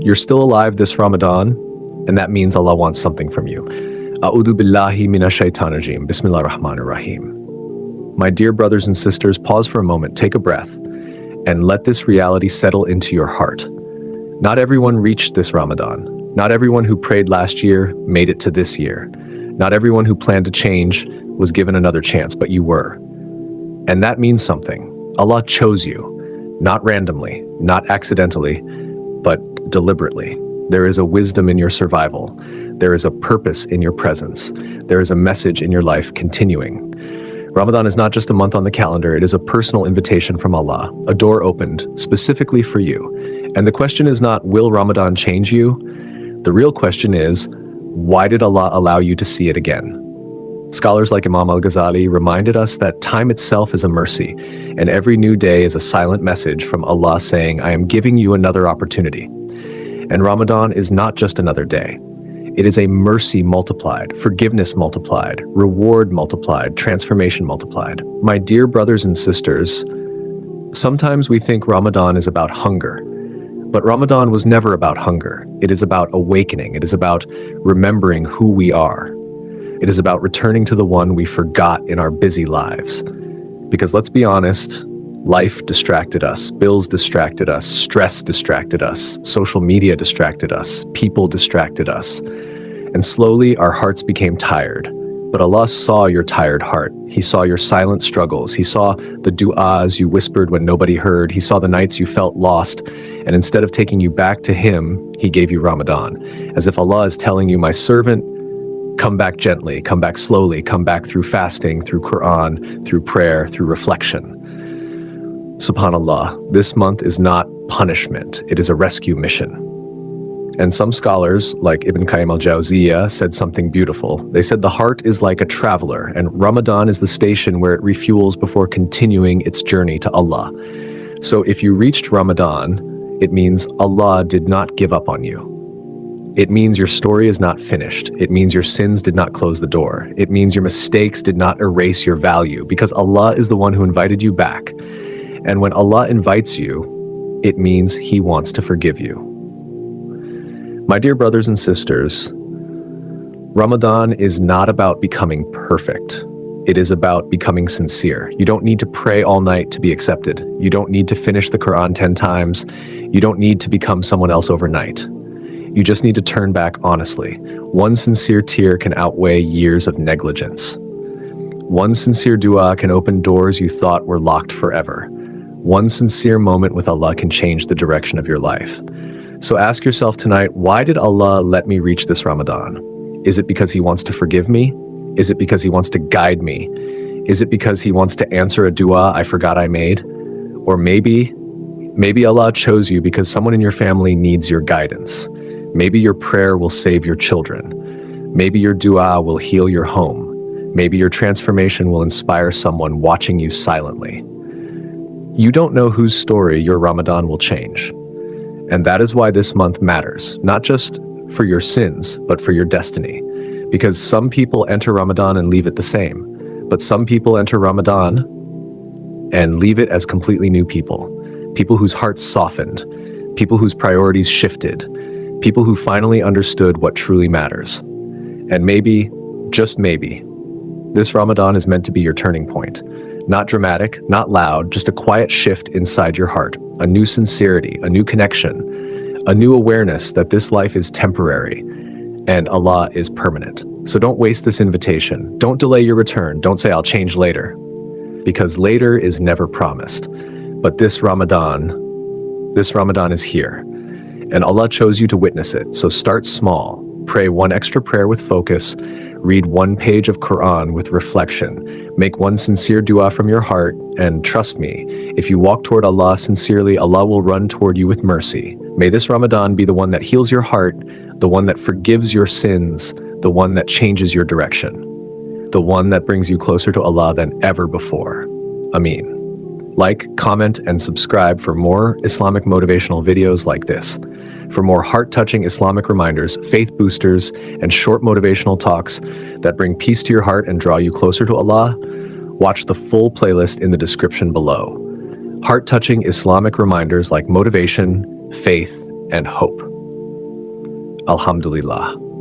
You're still alive this Ramadan, and that means Allah wants something from you. A'udhu billahi minash shaitanir rajim. Bismillahir Rahmanir Rahim. My dear brothers and sisters, pause for a moment, take a breath, and let this reality settle into your heart. Not everyone reached this Ramadan. Not everyone who prayed last year made it to this year. Not everyone who planned to change was given another chance, but you were. And that means something. Allah chose you, not randomly, not accidentally, but deliberately. There is a wisdom in your survival. There is a purpose in your presence. There is a message in your life continuing. Ramadan is not just a month on the calendar, it is a personal invitation from Allah, a door opened specifically for you. And the question is not, will Ramadan change you? The real question is, why did Allah allow you to see it again? Scholars like Imam al-Ghazali reminded us that time itself is a mercy, and every new day is a silent message from Allah saying, I am giving you another opportunity. And Ramadan is not just another day. It is a mercy multiplied, forgiveness multiplied, reward multiplied, transformation multiplied. My dear brothers and sisters, sometimes we think Ramadan is about hunger, but Ramadan was never about hunger. It is about awakening. It is about remembering who we are. It is about returning to the one we forgot in our busy lives. Because let's be honest, life distracted us, bills distracted us, stress distracted us, social media distracted us, people distracted us. And slowly our hearts became tired. But Allah saw your tired heart. He saw your silent struggles. He saw the du'as you whispered when nobody heard. He saw the nights you felt lost. And instead of taking you back to Him, He gave you Ramadan. As if Allah is telling you, my servant, come back gently, come back slowly, come back through fasting, through Quran, through prayer, through reflection. SubhanAllah, this month is not punishment, it is a rescue mission. And some scholars, like Ibn Qayyim al-Jawziyah, said something beautiful. They said the heart is like a traveler, and Ramadan is the station where it refuels before continuing its journey to Allah. So if you reached Ramadan, it means Allah did not give up on you. It means your story is not finished. It means your sins did not close the door. It means your mistakes did not erase your value, because Allah is the one who invited you back. And when Allah invites you, it means He wants to forgive you. My dear brothers and sisters, Ramadan is not about becoming perfect. It is about becoming sincere. You don't need to pray all night to be accepted. You don't need to finish the Quran 10 times. You don't need to become someone else overnight. You just need to turn back honestly. One sincere tear can outweigh years of negligence. One sincere dua can open doors you thought were locked forever. One sincere moment with Allah can change the direction of your life. So ask yourself tonight, why did Allah let me reach this Ramadan? Is it because He wants to forgive me? Is it because He wants to guide me? Is it because He wants to answer a dua I forgot I made? Or maybe Allah chose you because someone in your family needs your guidance. Maybe your prayer will save your children. Maybe your dua will heal your home. Maybe your transformation will inspire someone watching you silently. You don't know whose story your Ramadan will change. And that is why this month matters, not just for your sins, but for your destiny. Because some people enter Ramadan and leave it the same, but some people enter Ramadan and leave it as completely new people. People whose hearts softened, people whose priorities shifted, people who finally understood what truly matters. And maybe, just maybe, this Ramadan is meant to be your turning point. Not dramatic, not loud, just a quiet shift inside your heart, a new sincerity, a new connection, a new awareness that this life is temporary and Allah is permanent. So don't waste this invitation. Don't delay your return. Don't say, I'll change later, because later is never promised. But this Ramadan is here, and Allah chose you to witness it. So start small. Pray one extra prayer with focus. Read one page of Quran with reflection. Make one sincere dua from your heart, and trust me, if you walk toward Allah sincerely, Allah will run toward you with mercy. May this Ramadan be the one that heals your heart, the one that forgives your sins, the one that changes your direction, the one that brings you closer to Allah than ever before. Ameen. Like, comment, and subscribe for more Islamic motivational videos like this. For more heart-touching Islamic reminders, faith boosters, and short motivational talks that bring peace to your heart and draw you closer to Allah, watch the full playlist in the description below. Heart-touching Islamic reminders like motivation, faith, and hope. Alhamdulillah.